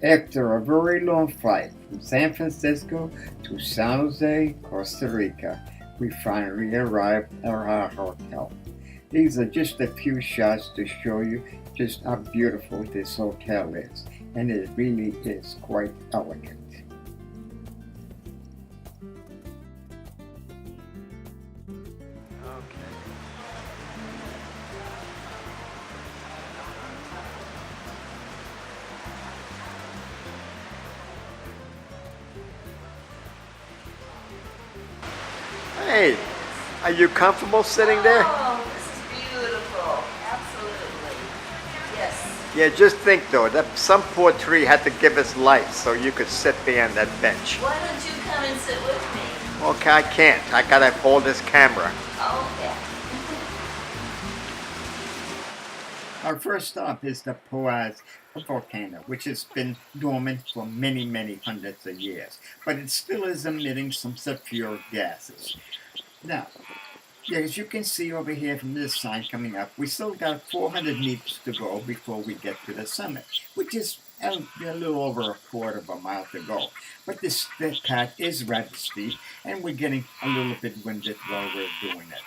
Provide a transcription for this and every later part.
After a very long flight from San Francisco to San Jose, Costa Rica, we finally arrived at our hotel. These are just a few shots to show you just how beautiful this hotel is, and it really is quite elegant. Hey, are you comfortable sitting there? Oh, this is beautiful. Absolutely. Yes. Yeah, just think though, that some poor tree had to give us light so you could sit there on that bench. Why don't you come and sit with me? Okay, I can't. I gotta hold this camera. Okay. Our first stop is the Poás volcano, which has been dormant for many, many hundreds of years, but it still is emitting some sulfuric gases. Now, as you can see over here from this sign coming up, we still got 400 meters to go before we get to the summit, which is a little over a quarter of a mile to go. But this path is rather steep, and we're getting a little bit winded while we're doing it.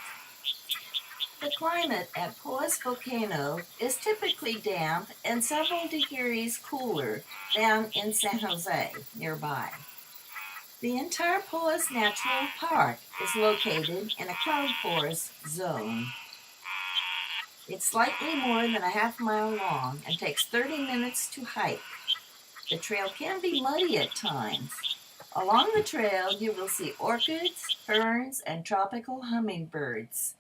The climate at Poás Volcano is typically damp and several degrees cooler than in San Jose, nearby. The entire Poás Natural Park is located in a cloud forest zone. It's slightly more than a half-mile long and takes 30 minutes to hike. The trail can be muddy at times. Along the trail, you will see orchids, ferns, and tropical hummingbirds.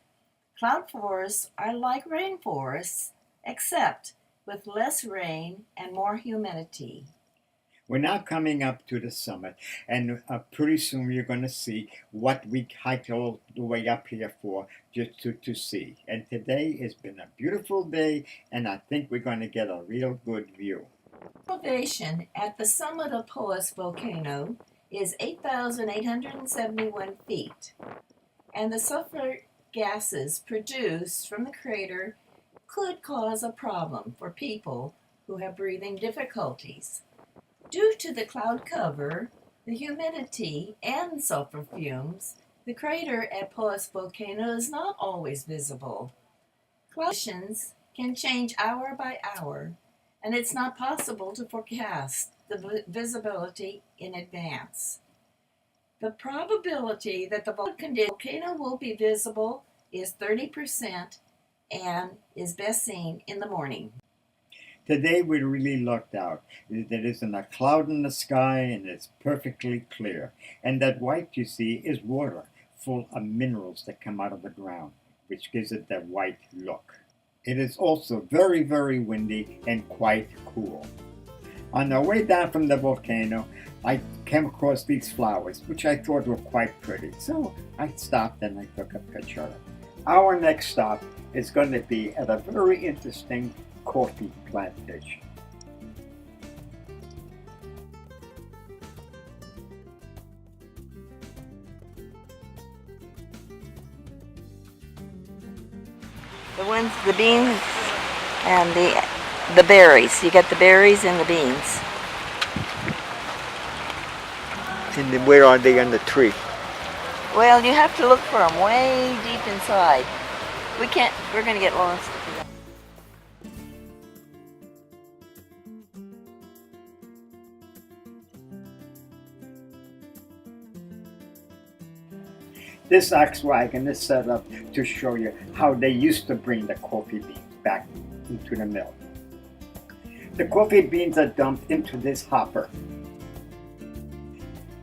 Cloud forests are like rainforests, except with less rain and more humidity. We're now coming up to the summit, and pretty soon you're going to see what we hiked all the way up here for, just to see. And today has been a beautiful day, and I think we're going to get a real good view. Elevation at the summit of Poás Volcano is 8,871 feet, and the sulfur gases produced from the crater could cause a problem for people who have breathing difficulties. Due to the cloud cover, the humidity, and sulfur fumes, the crater at Poás Volcano is not always visible. Cloud conditions can change hour by hour, and it's not possible to forecast the visibility in advance. The probability that the volcano will be visible is 30% and is best seen in the morning. Today we really lucked out. There isn't a cloud in the sky and it's perfectly clear. And that white you see is water, full of minerals that come out of the ground, which gives it that white look. It is also very, very windy and quite cool. On our way down from the volcano, I came across these flowers, which I thought were quite pretty. So I stopped and I took a picture of it. Our next stop is going to be at a very interesting coffee plantation. The beans and the berries. You get the berries and the beans. And then where are they on the tree? Well, you have to look for them way deep inside. We're going to get lost. This ox wagon is set up to show you how they used to bring the coffee beans back into the mill. The coffee beans are dumped into this hopper.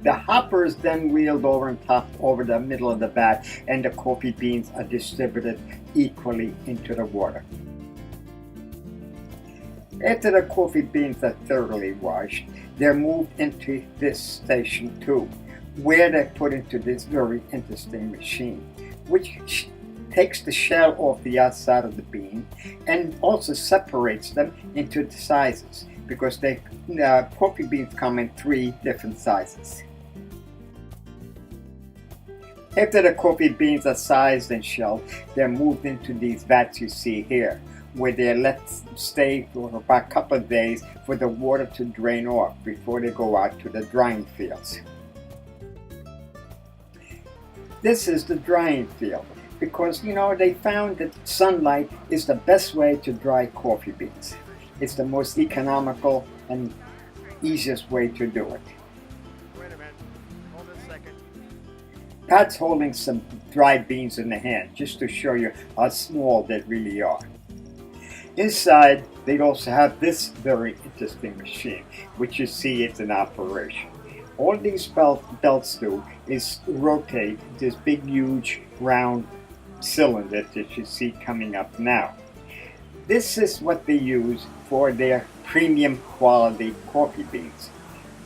The hopper is then wheeled over and topped over the middle of the vat, and the coffee beans are distributed equally into the water. After the coffee beans are thoroughly washed, they're moved into this station too, where they're put into this very interesting machine, which takes the shell off the outside of the bean and also separates them into the sizes, because coffee beans come in 3 different sizes. After the coffee beans are sized and shelled, they're moved into these vats you see here, where they're let stay for about a couple of days for the water to drain off before they go out to the drying fields. This is the drying field because they found that sunlight is the best way to dry coffee beans. It's the most economical and easiest way to do it. Wait a minute. Hold a second. Pat's holding some dried beans in the hand just to show you how small they really are. Inside, they also have this very interesting machine, which you see is in operation. All these belts do is rotate this big, huge, round cylinder that you see coming up now. This is what they use for their premium quality coffee beans.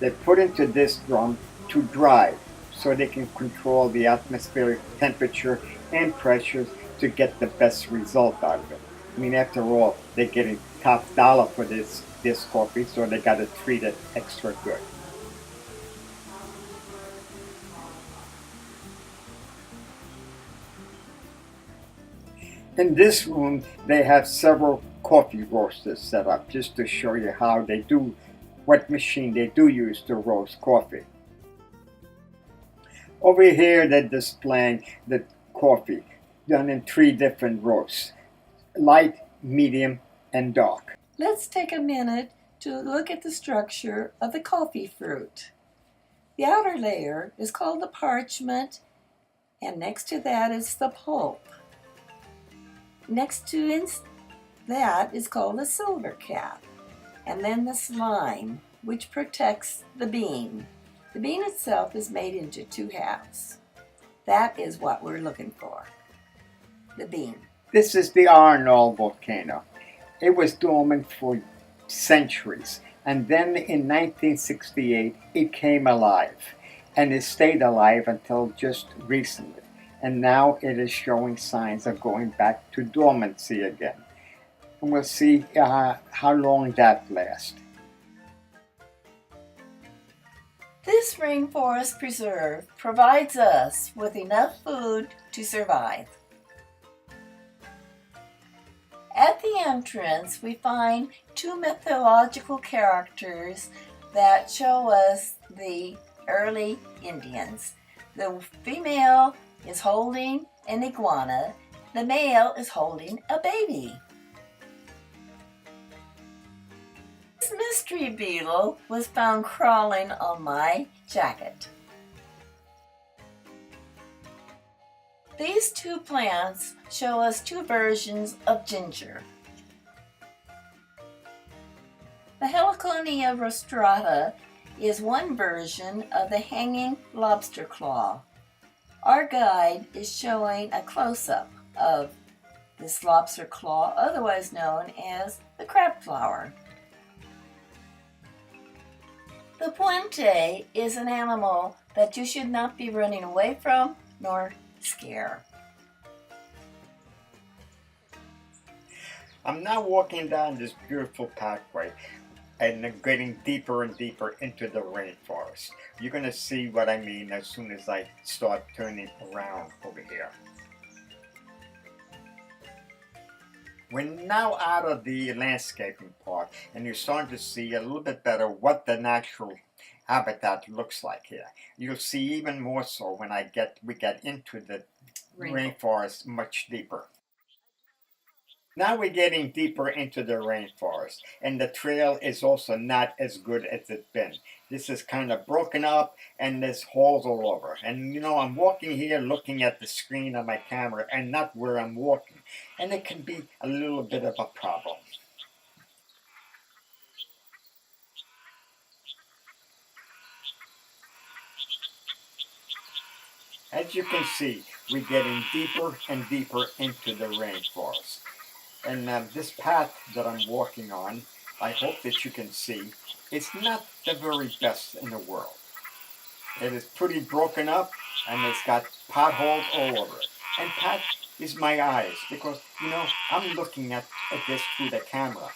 They're put into this drum to dry so they can control the atmospheric temperature and pressures to get the best result out of it. I mean, after all, they're getting top dollar for this coffee, so they got to treat it extra good. In this room, they have several coffee roasters set up just to show you what machine they do use to roast coffee. Over here, they're displaying the coffee done in 3 different roasts: light, medium, and dark. Let's take a minute to look at the structure of the coffee fruit. The outer layer is called the parchment, and next to that is the pulp. Next to that is called the silver cap, and then the slime, which protects the bean. The bean itself is made into 2 halves. That is what we're looking for, the bean. This is the Arnold volcano. It was dormant for centuries, and then in 1968 it came alive, and it stayed alive until just recently. And now it is showing signs of going back to dormancy again. And we'll see how long that lasts. This rainforest preserve provides us with enough food to survive. At the entrance, we find 2 mythological characters that show us the early Indians. The female is holding an iguana. The male is holding a baby. This mystery beetle was found crawling on my jacket. These 2 plants show us 2 versions of ginger. The Heliconia rostrata is one version of the hanging lobster claw. Our guide is showing a close-up of this lobster claw, otherwise known as the crab flower. The puente is an animal that you should not be running away from nor scare. I'm now walking down this beautiful pathway and getting deeper and deeper into the rainforest. You're going to see what I mean as soon as I start turning around over here. We're now out of the landscaping part, and you're starting to see a little bit better what the natural habitat looks like here. You'll see even more so when we get into the rainforest much deeper. Now we're getting deeper into the rainforest, and the trail is also not as good as it's been. This is kind of broken up, and there's holes all over. And I'm walking here looking at the screen of my camera and not where I'm walking. And it can be a little bit of a problem. As you can see, we're getting deeper and deeper into the rainforest. And this path that I'm walking on, I hope that you can see, it's not the very best in the world. It is pretty broken up, and it's got potholes all over it. And Pat is my eyes, because, I'm looking at this through the camera,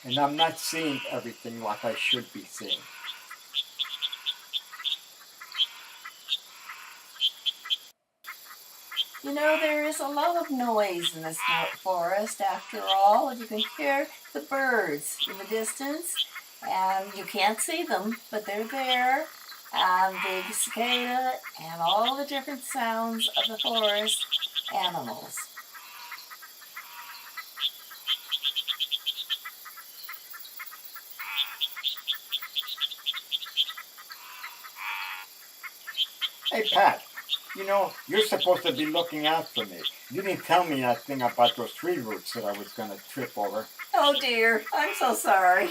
and I'm not seeing everything like I should be seeing. You know, there is a lot of noise in this forest after all. You can hear the birds in the distance, and you can't see them, but they're there. And the cicada and all the different sounds of the forest animals. Hey, Pat, you know, you're supposed to be looking out for me. You didn't tell me that thing about those tree roots that I was going to trip over. Oh dear, I'm so sorry.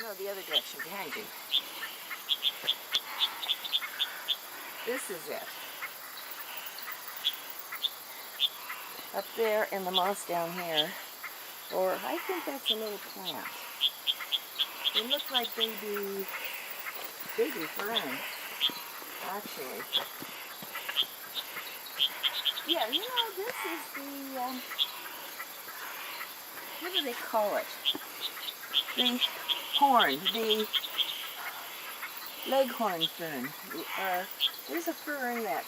No, the other direction, behind you. This is it. Up there in the moss down here, or I think that's a little plant. They look like baby fern, actually. Yeah, you know, this is the, what do they call it? The horn, the leghorn fern. There's a fern that,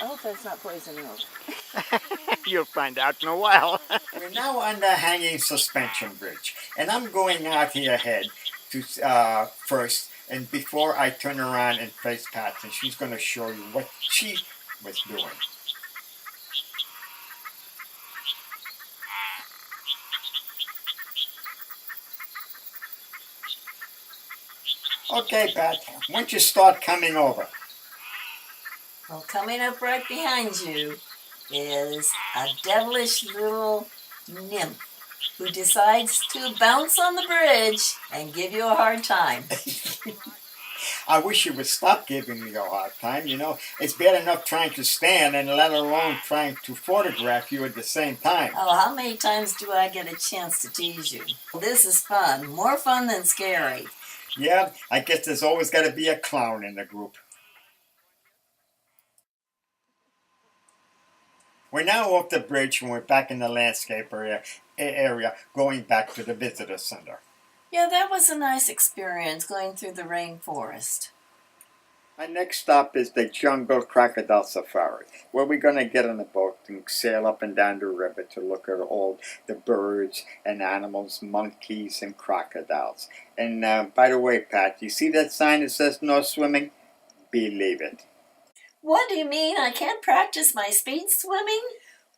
I hope that's not poison oak. You'll find out in a while. We're now on the hanging suspension bridge, and I'm going out here ahead to first, and before I turn around and face Pat, and she's going to show you what she was doing. Okay, Pat, once you start coming over. Well, coming up right behind you is a devilish little nymph who decides to bounce on the bridge and give you a hard time. I wish you would stop giving me a hard time. You know, it's bad enough trying to stand and let alone trying to photograph you at the same time. Oh, how many times do I get a chance to tease you? This is fun. More fun than scary. Yeah, I guess there's always got to be a clown in the group. We're now off the bridge and we're back in the landscape area going back to the visitor center. Yeah, that was a nice experience going through the rainforest. Our next stop is the Jungle Crocodile Safari, where we're going to get on a boat and sail up and down the river to look at all the birds and animals, monkeys and crocodiles. And by the way, Pat, you see that sign that says no swimming? Believe it. What do you mean? I can't practice my speed swimming?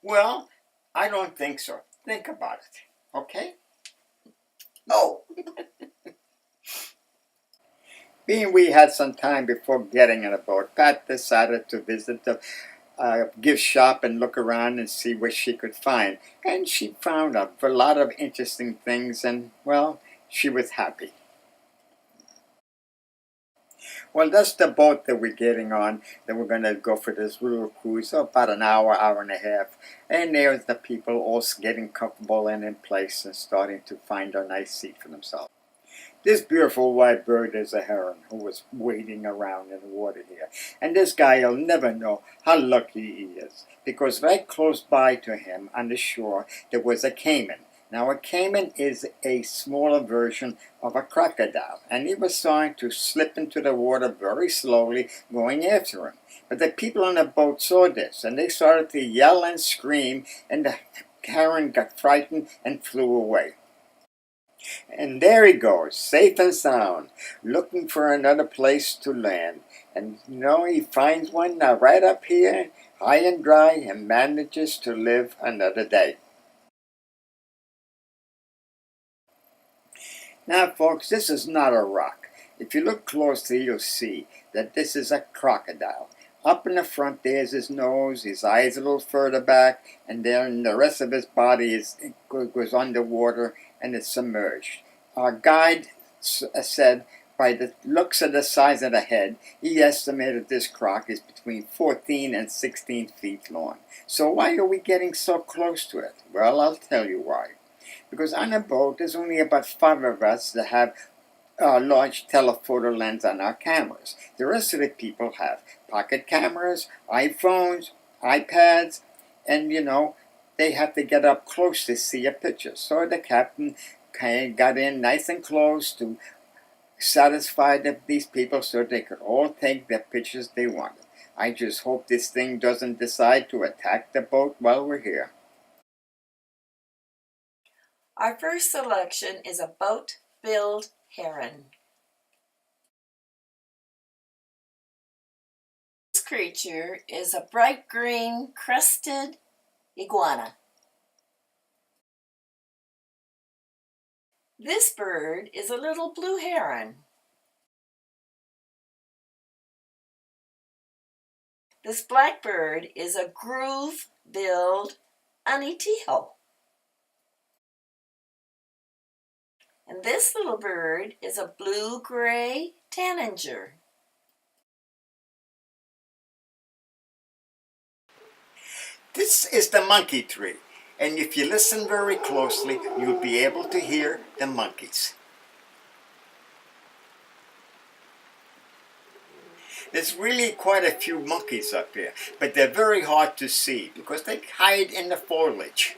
Well, I don't think so. Think about it, okay? Oh! Being we had some time before getting on a boat, Pat decided to visit the gift shop and look around and see what she could find. And she found a lot of interesting things and, well, she was happy. Well, that's the boat that we're getting on. Then we're going to go for this little cruise, about an hour, hour and a half. And there's the people all getting comfortable and in place and starting to find a nice seat for themselves. This beautiful white bird is a heron who was wading around in the water here. And this guy, you'll never know how lucky he is, because right close by to him on the shore there was a caiman. Now a caiman is a smaller version of a crocodile, and he was starting to slip into the water very slowly, going after him. But the people on the boat saw this, and they started to yell and scream, and the heron got frightened and flew away. And there he goes, safe and sound, looking for another place to land. And you know, he finds one now right up here, high and dry, and manages to live another day. Now, folks, this is not a rock. If you look closely, you'll see that this is a crocodile. Up in the front, there's his nose, his eyes a little further back, and then the rest of his body goes underwater and it's submerged. Our guide said, by the looks of the size of the head, he estimated this croc is between 14 and 16 feet long. So why are we getting so close to it? Well, I'll tell you why. Because on a boat, there's only about 5 of us that have a large telephoto lens on our cameras. The rest of the people have pocket cameras, iPhones, iPads, and they have to get up close to see a picture. So the captain kind of got in nice and close to satisfy these people so they could all take the pictures they wanted. I just hope this thing doesn't decide to attack the boat while we're here. Our first selection is a boat-billed heron. This creature is a bright green crested iguana. This bird is a little blue heron. This black bird is a groove-billed anitijo. And this little bird is a blue-gray tanager. This is the monkey tree, and if you listen very closely, you'll be able to hear the monkeys. There's really quite a few monkeys up here, but they're very hard to see because they hide in the foliage.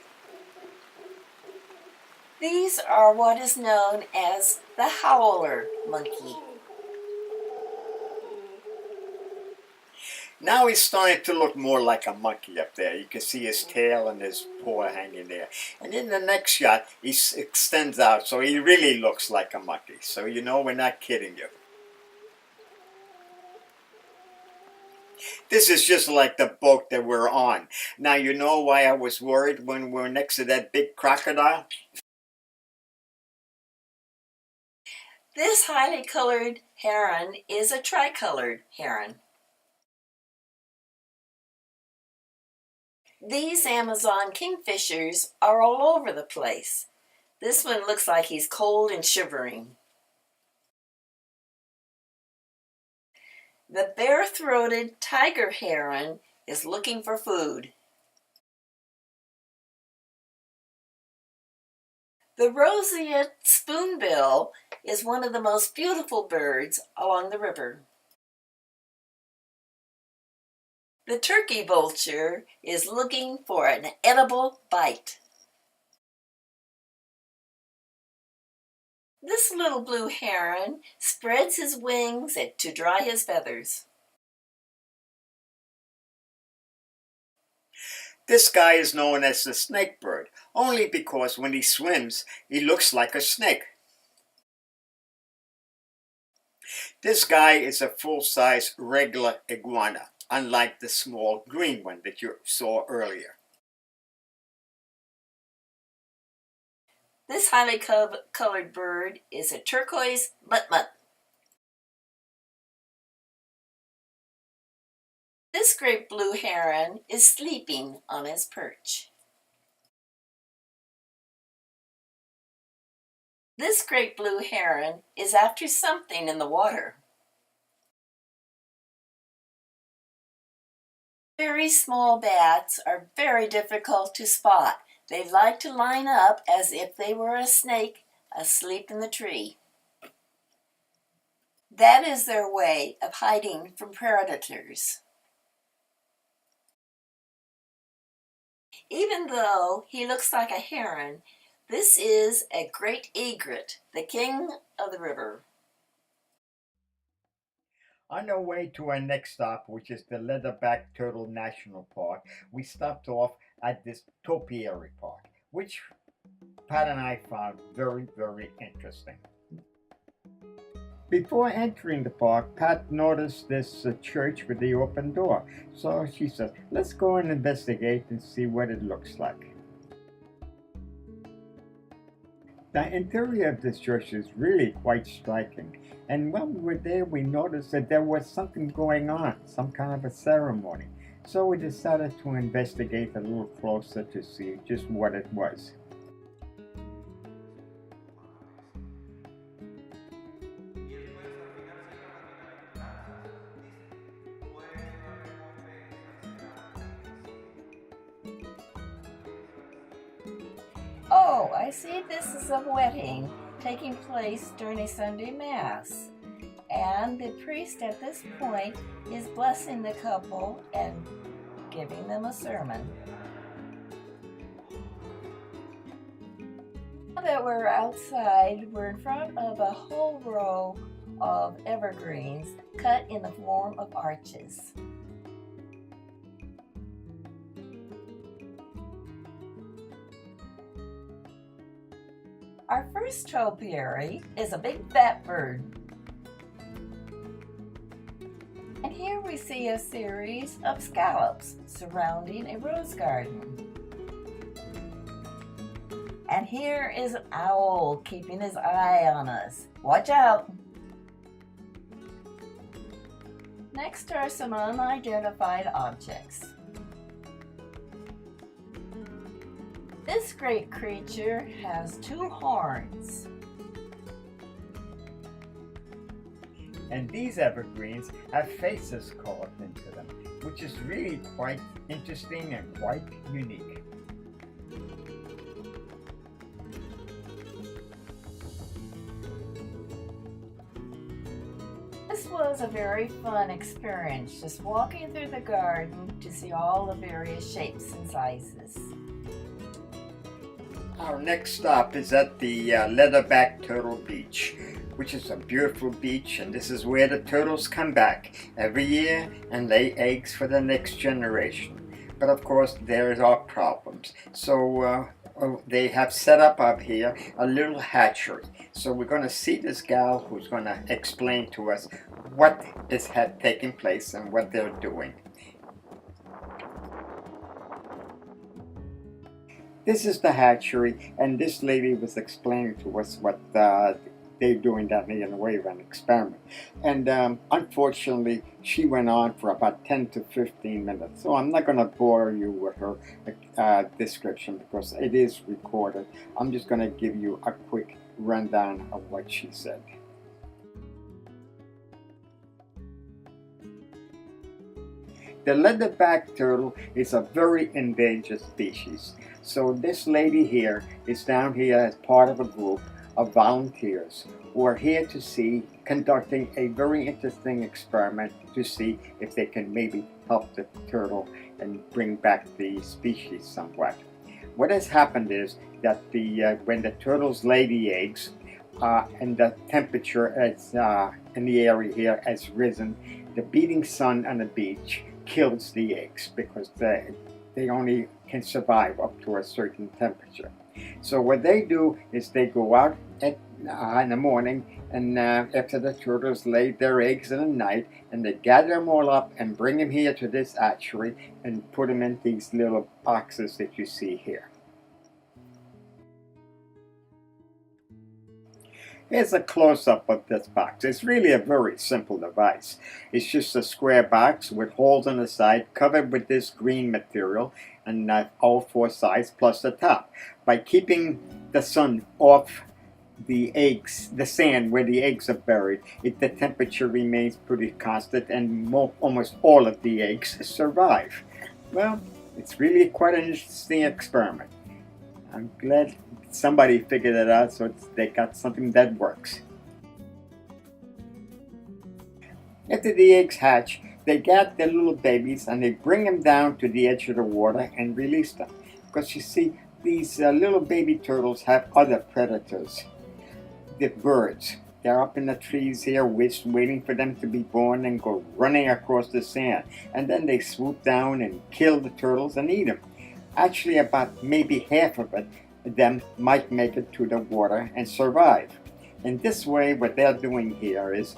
These are what is known as the howler monkey. Now he's starting to look more like a monkey up there. You can see his tail and his paw hanging there. And in the next shot, he extends out, so he really looks like a monkey. So we're not kidding you. This is just like the boat that we're on. Now you know why I was worried when we were next to that big crocodile? This highly colored heron is a tricolored heron. These Amazon kingfishers are all over the place. This one looks like he's cold and shivering. The bare-throated tiger heron is looking for food. The roseate spoonbill is one of the most beautiful birds along the river. The turkey vulture is looking for an edible bite. This little blue heron spreads his wings to dry his feathers. This guy is known as the snake bird, only because when he swims, he looks like a snake. This guy is a full-size regular iguana, unlike the small green one that you saw earlier. This highly colored bird is a turquoise mutmut. This great blue heron is sleeping on his perch. This great blue heron is after something in the water. Very small bats are very difficult to spot. They like to line up as if they were a snake asleep in the tree. That is their way of hiding from predators. Even though he looks like a heron, this is a great egret, the king of the river. On our way to our next stop, which is the Leatherback Turtle National Park, we stopped off at this topiary park, which Pat and I found very, very interesting. Before entering the park, Pat noticed this church with the open door. So she said, let's go and investigate and see what it looks like. The interior of this church is really quite striking. And when we were there, we noticed that there was something going on, some kind of a ceremony. So we decided to investigate a little closer to see just what it was. I see this is a wedding taking place during a Sunday Mass. And the priest at this point is blessing the couple and giving them a sermon. Now that we're outside, we're in front of a whole row of evergreens cut in the form of arches. Our first topiary is a big fat bird. And here we see a series of scallops surrounding a rose garden. And here is an owl keeping his eye on us. Watch out! Next are some unidentified objects. This great creature has 2 horns. And these evergreens have faces carved into them, which is really quite interesting and quite unique. This was a very fun experience, just walking through the garden to see all the various shapes and sizes. Our next stop is at the Leatherback Turtle Beach, which is a beautiful beach, and this is where the turtles come back every year and lay eggs for the next generation. But of course there are problems. So they have set up here a little hatchery. So we're going to see this gal who's going to explain to us what is taking place and what they're doing. This is the hatchery, and this lady was explaining to us what they're doing down here in the way of an experiment. And unfortunately, she went on for about 10 to 15 minutes. So I'm not going to bore you with her description because it is recorded. I'm just going to give you a quick rundown of what she said. The leatherback turtle is a very endangered species. So this lady here is down here as part of a group of volunteers who are here to see, conducting a very interesting experiment to see if they can maybe help the turtle and bring back the species somewhat. What has happened is that when the turtles lay the eggs and the temperature in the area here has risen, the beating sun on the beach kills the eggs because they only can survive up to a certain temperature. So what they do is they go out in the morning, and after the turtles lay their eggs in the night, and they gather them all up and bring them here to this hatchery and put them in these little boxes that you see here. Here's a close-up of this box. It's really a very simple device. It's just a square box with holes on the side covered with this green material and all 4 sides plus the top. By keeping the sun off the eggs, the sand where the eggs are buried, the temperature remains pretty constant and almost all of the eggs survive. Well, it's really quite an interesting experiment. I'm glad somebody figured it out, so they got something that works. After the eggs hatch, they get their little babies and they bring them down to the edge of the water and release them. Because you see, these little baby turtles have other predators, the birds. They're up in the trees here waiting for them to be born and go running across the sand. And then they swoop down and kill the turtles and eat them. Actually, about maybe half of them might make it to the water and survive. In this way, what they're doing here is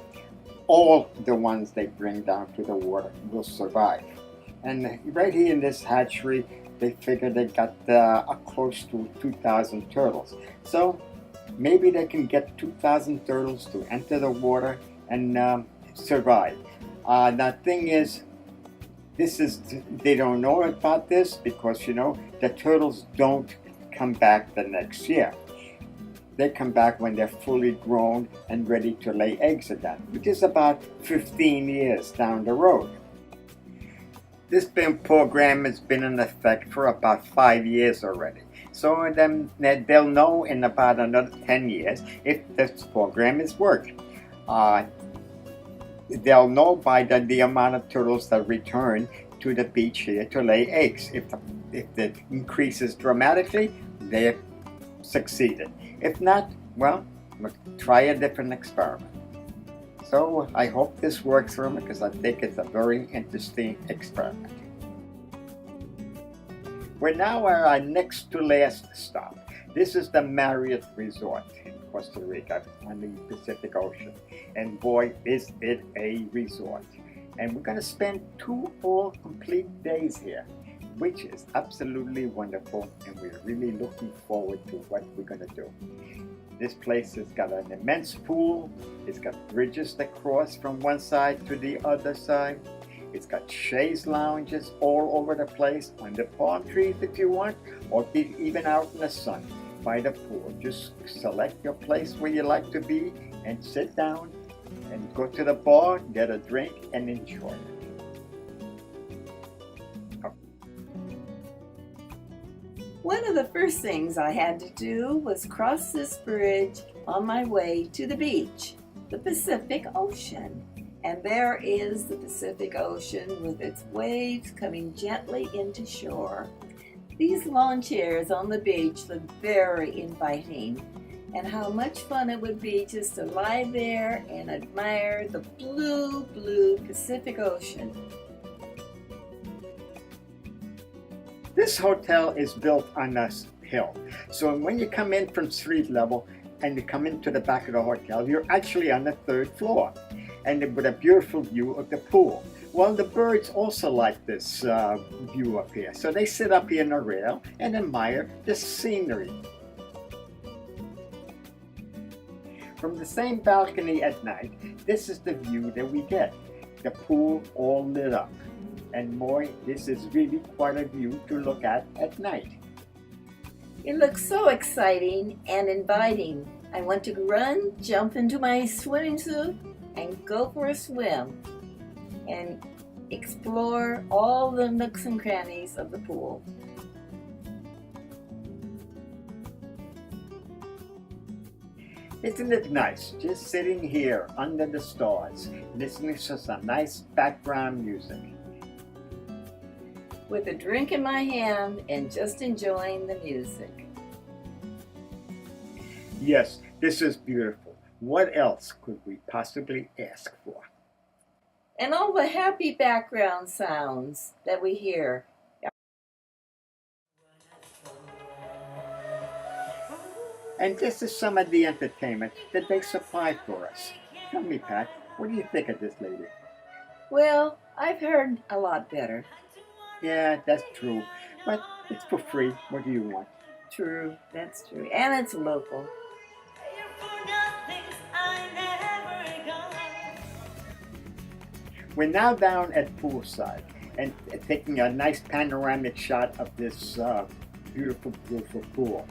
all the ones they bring down to the water will survive. And right here in this hatchery, they figure they got close to 2,000 turtles. So maybe they can get 2,000 turtles to enter the water and survive. The thing is, they don't know about this because, you know, the turtles don't come back the next year. They come back when they're fully grown and ready to lay eggs again, which is about 15 years down the road. This program has been in effect for about 5 years already. So then they'll know in about another 10 years if this program has worked. They'll know by the amount of turtles that return to the beach here to lay eggs. If it increases dramatically, they have succeeded. If not, well, we'll try a different experiment. So I hope this works for them because I think it's a very interesting experiment. We're now at our next to last stop. This is the Marriott Resort in Costa Rica on the Pacific Ocean. And boy, is it a resort. And we're going to spend 2 full complete days here, which is absolutely wonderful. And we're really looking forward to what we're going to do. This place has got an immense pool. It's got bridges that cross from one side to the other side. It's got chaise lounges all over the place, under palm trees if you want, or even out in the sun by the pool. Just select your place where you like to be and sit down and go to the bar, get a drink, and enjoy it. One of the first things I had to do was cross this bridge on my way to the beach, the Pacific Ocean. And there is the Pacific Ocean with its waves coming gently into shore. These lawn chairs on the beach look very inviting, and how much fun it would be just to lie there and admire the blue Pacific Ocean. This hotel is built on a hill, so when you come in from street level and you come into the back of the hotel, you're actually on the 3rd floor. And with a beautiful view of the pool. Well, the birds also like this view up here. So they sit up here in the rail and admire the scenery. From the same balcony at night, this is the view that we get. The pool all lit up. And boy, this is really quite a view to look at night. It looks so exciting and inviting. I want to run, jump into my swimming suit, and go for a swim and explore all the nooks and crannies of the pool. Isn't it nice just sitting here under the stars, listening to some nice background music? With a drink in my hand and just enjoying the music. Yes, this is beautiful. What else could we possibly ask for? And all the happy background sounds that we hear. And this is some of the entertainment that they supply for us. Tell me, Pat, what do you think of this lady? Well, I've heard a lot better. Yeah, that's true. But it's for free. What do you want? True, that's true. And it's local. We're now down at poolside and taking a nice panoramic shot of this beautiful pool.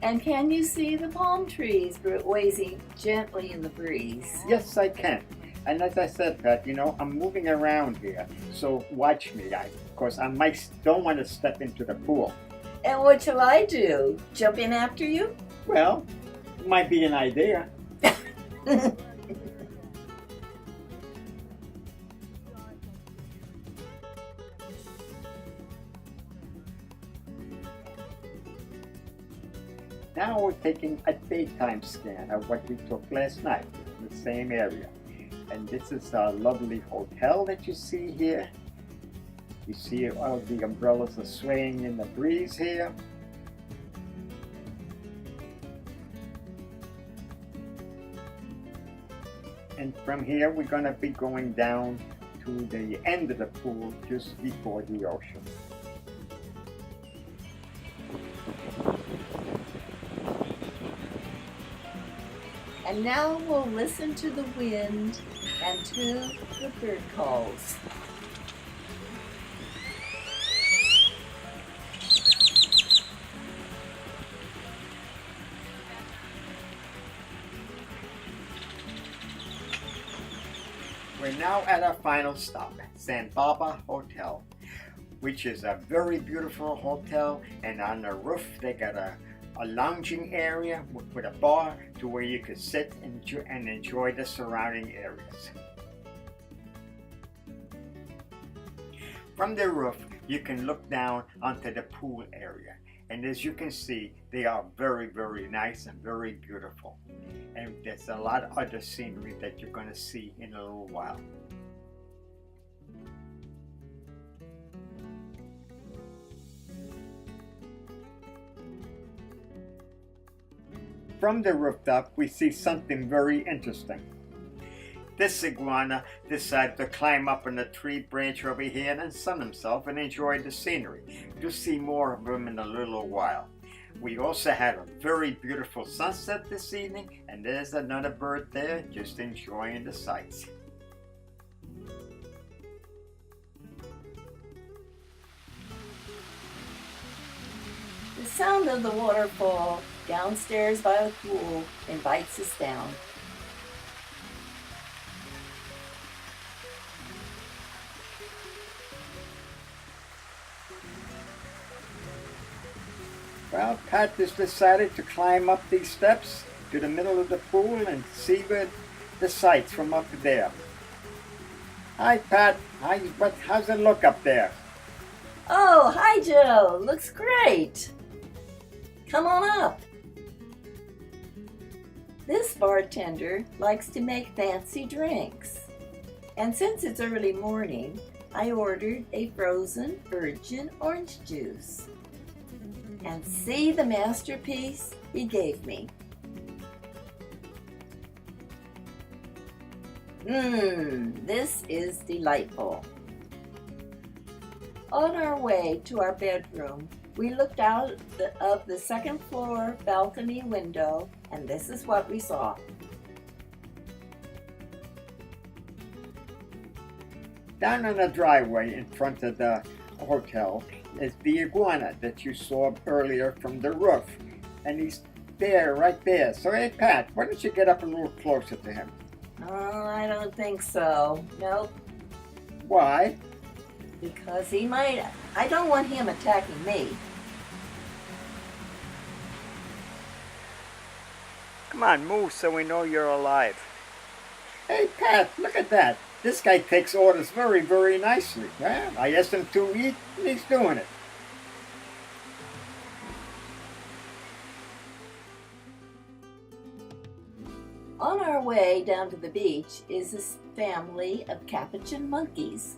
And can you see the palm trees waving gently in the breeze? Yes, I can. And as I said, Pat, I'm moving around here, so watch me. Of course, I don't want to step into the pool. And what shall I do? Jump in after you? Well, it might be an idea. Now we're taking a daytime scan of what we took last night in the same area. And this is a lovely hotel that you see here. You see all the umbrellas are swaying in the breeze here. And from here we're going to be going down to the end of the pool just before the ocean. And now we'll listen to the wind and to the bird calls. We're now at our final stop, San Baba Hotel. which is a very beautiful hotel, and on the roof they got a lounging area with a bar to where you could sit and enjoy the surrounding areas. From the roof, you can look down onto the pool area. And as you can see, they are very, very nice and very beautiful. And there's a lot of other scenery that you're going to see in a little while. From the rooftop, we see something very interesting. This iguana decided to climb up on a tree branch over here and sun himself and enjoy the scenery. You'll see more of him in a little while. We also had a very beautiful sunset this evening, and there's another bird there just enjoying the sights. The sound of the waterfall downstairs by the pool invites us down. Well, Pat just decided to climb up these steps to the middle of the pool and see the sights from up there. Hi, Pat. How's it look up there? Oh, hi Joe, looks great. Come on up. This bartender likes to make fancy drinks. And since it's early morning, I ordered a frozen virgin orange juice. And see the masterpiece he gave me. This is delightful. On our way to our bedroom, we looked out of the second floor balcony window, and this is what we saw. Down on the driveway in front of the hotel is the iguana that you saw earlier from the roof. And he's there, right there. So, hey, Pat, why don't you get up a little closer to him? Oh, I don't think so. Nope. Why? Because he might. I don't want him attacking me. Come on, move so we know you're alive. Hey, Pat, look at that. This guy takes orders very, very nicely. Yeah, I asked him to eat, and he's doing it. On our way down to the beach is this family of capuchin monkeys.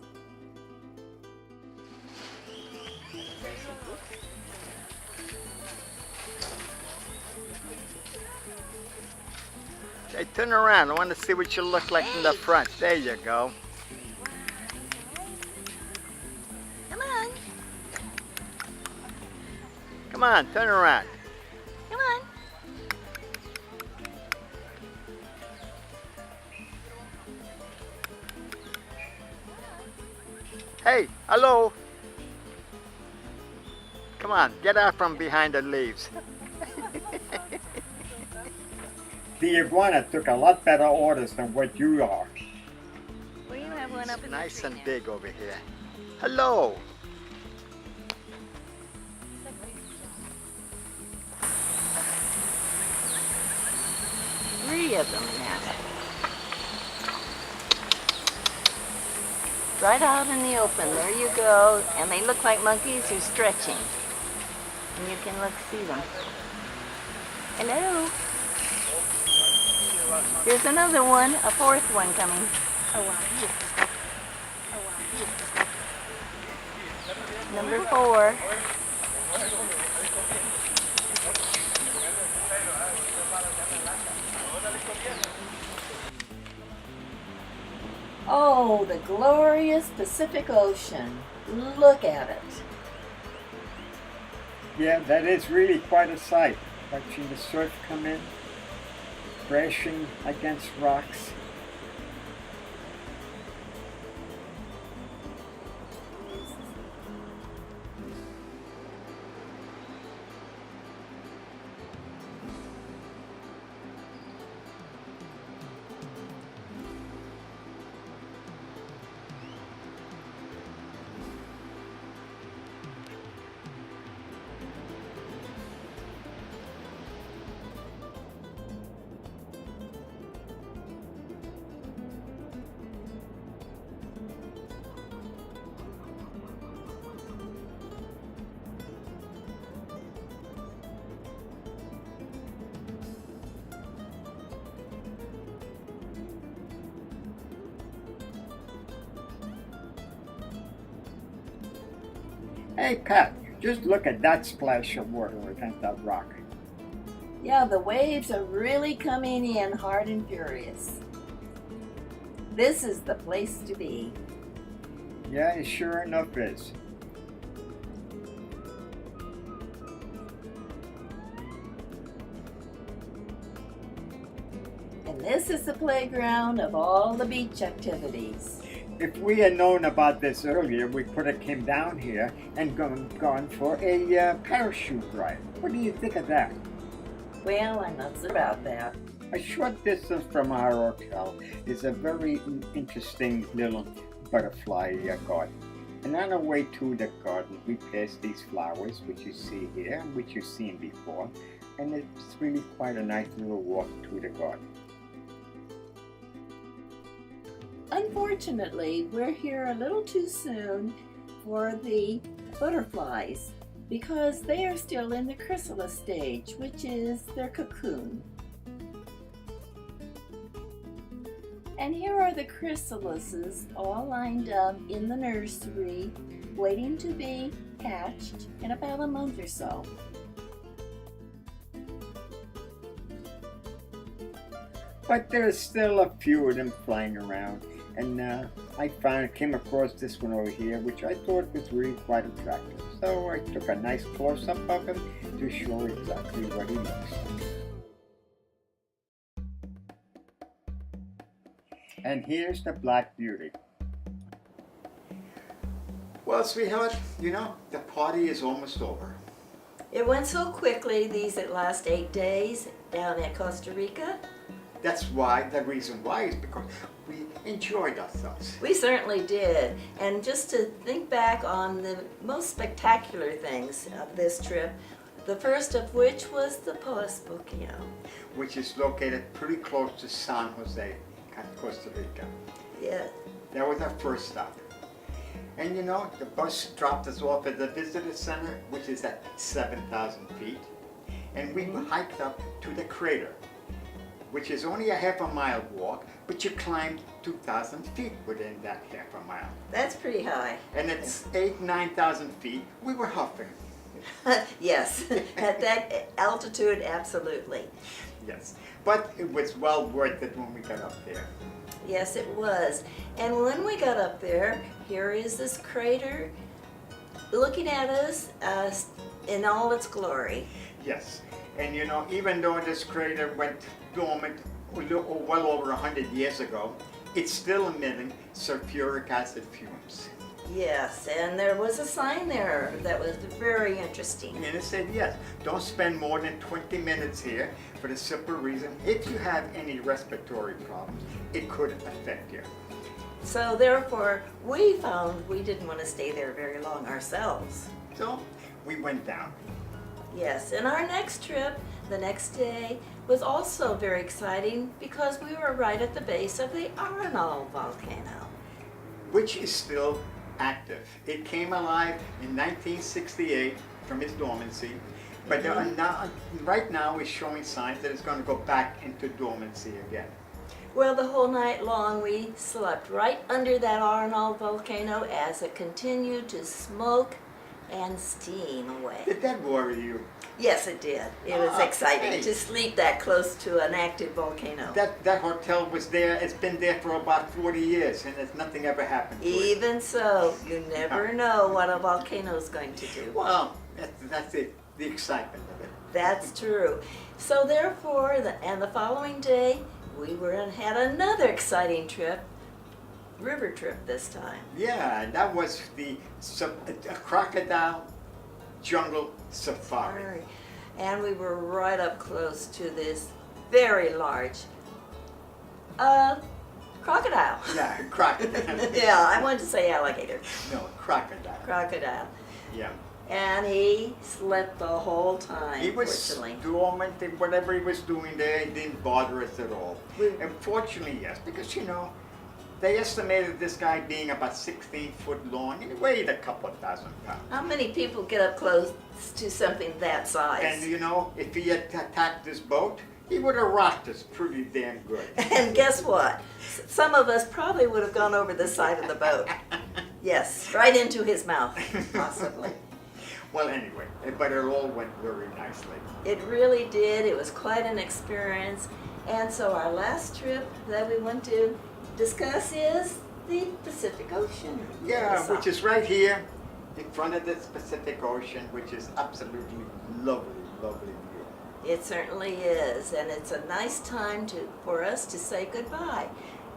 Hey, turn around. I want to see what you look like in the front. There you go. Come on. Come on, turn around. Come on. Hey, hello. Come on, get out from behind the leaves. The iguana took a lot better orders than what you are. Well, you have one up It's nice and big over here. Hello. Three of them now. Right out in the open. There you go. And they look like monkeys who are stretching. And you can see them. Hello. Here's another one, a fourth one coming. Number 4. Oh, the glorious Pacific Ocean. Look at it. Yeah, that is really quite a sight. Watching the surf come in, crashing against rocks. Hey, Pat, just look at that splash of water against that rock. Yeah, the waves are really coming in hard and furious. This is the place to be. Yeah, it sure enough is. And this is the playground of all the beach activities. If we had known about this earlier, we could have came down here and gone for a parachute ride. What do you think of that? Well, I'm not sure about that. A short distance from our hotel is a very interesting little butterfly garden. And on our way to the garden, we pass these flowers, which you see here, which you've seen before. And it's really quite a nice little walk to the garden. Unfortunately, we're here a little too soon for the butterflies because they are still in the chrysalis stage, which is their cocoon. And here are the chrysalises all lined up in the nursery, waiting to be hatched in about a month or so. But there's still a few of them flying around. And I came across this one over here, which I thought was really quite attractive. So I took a nice close-up of him to show exactly what he looks like. And here's the Black Beauty. Well, sweetheart, you know, the party is almost over. It went so quickly these last 8 days down at Costa Rica. That's why, the reason why is because we enjoyed ourselves. We certainly did. And just to think back on the most spectacular things of this trip, the first of which was the Poas Volcano. Which is located pretty close to San Jose, Costa Rica. Yeah. That was our first stop. And you know, the bus dropped us off at the visitor center, which is at 7,000 feet. And we hiked up to the crater, which is only a half a mile walk, but you climbed 2,000 feet within that half a mile. That's pretty high. And at 9,000 feet, we were huffing. Yes, at that altitude, absolutely. Yes, but it was well worth it when we got up there. Yes, it was. And when we got up there, here is this crater looking at us in all its glory. Yes, and you know, even though this crater went dormant well over 100 years ago, it's still emitting sulfuric acid fumes. Yes, and there was a sign there that was very interesting. And it said, yes, don't spend more than 20 minutes here for the simple reason, if you have any respiratory problems, it could affect you. So therefore, we found we didn't want to stay there very long ourselves. So we went down. Yes, and our next trip, the next day, was also very exciting because we were right at the base of the Arenal volcano. Which is still active. It came alive in 1968 from its dormancy, but right now it's showing signs that it's going to go back into dormancy again. Well, the whole night long we slept right under that Arenal volcano as it continued to smoke and steam away. Did that worry you? Yes, it did. It was exciting hey. to sleep that close to an active volcano. That hotel was there, it's been there for about 40 years and nothing ever happened to it. Even so, you never know what a volcano is going to do. Well, that's it, the excitement of it. That's true. So therefore, the following day, we had another exciting trip, river trip this time. Yeah, that was the crocodile jungle safari. And we were right up close to this very large crocodile. Yeah, crocodile. Yeah, I wanted to say alligator. No, crocodile. Crocodile. Yeah. And he slept the whole time, He was fortunately. dormant, and whatever he was doing there, it didn't bother us at all. And fortunately, yes, because you know, they estimated this guy being about 16 foot long and he weighed a couple of thousand pounds. How many people get up close to something that size? And you know, if he had attacked this boat, he would have rocked us pretty damn good. And guess what? Some of us probably would have gone over the side of the boat. Yes, right into his mouth, possibly. Well, anyway, but it all went very nicely. It really did. It was quite an experience. And so our last trip that we want to discuss is the Pacific Ocean. Yeah, which is right here in front of the Pacific Ocean, which is absolutely lovely, lovely view. It certainly is, and it's a nice time for us to say goodbye.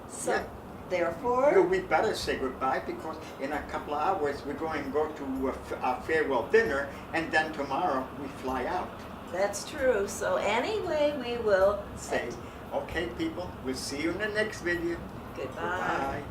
So, Yeah. therefore, Well, we better say goodbye because in a couple of hours we're going to go to our farewell dinner, and then tomorrow we fly out. that's true. So anyway, we will Say, okay, people, we'll see you in the next video. goodbye. Bye.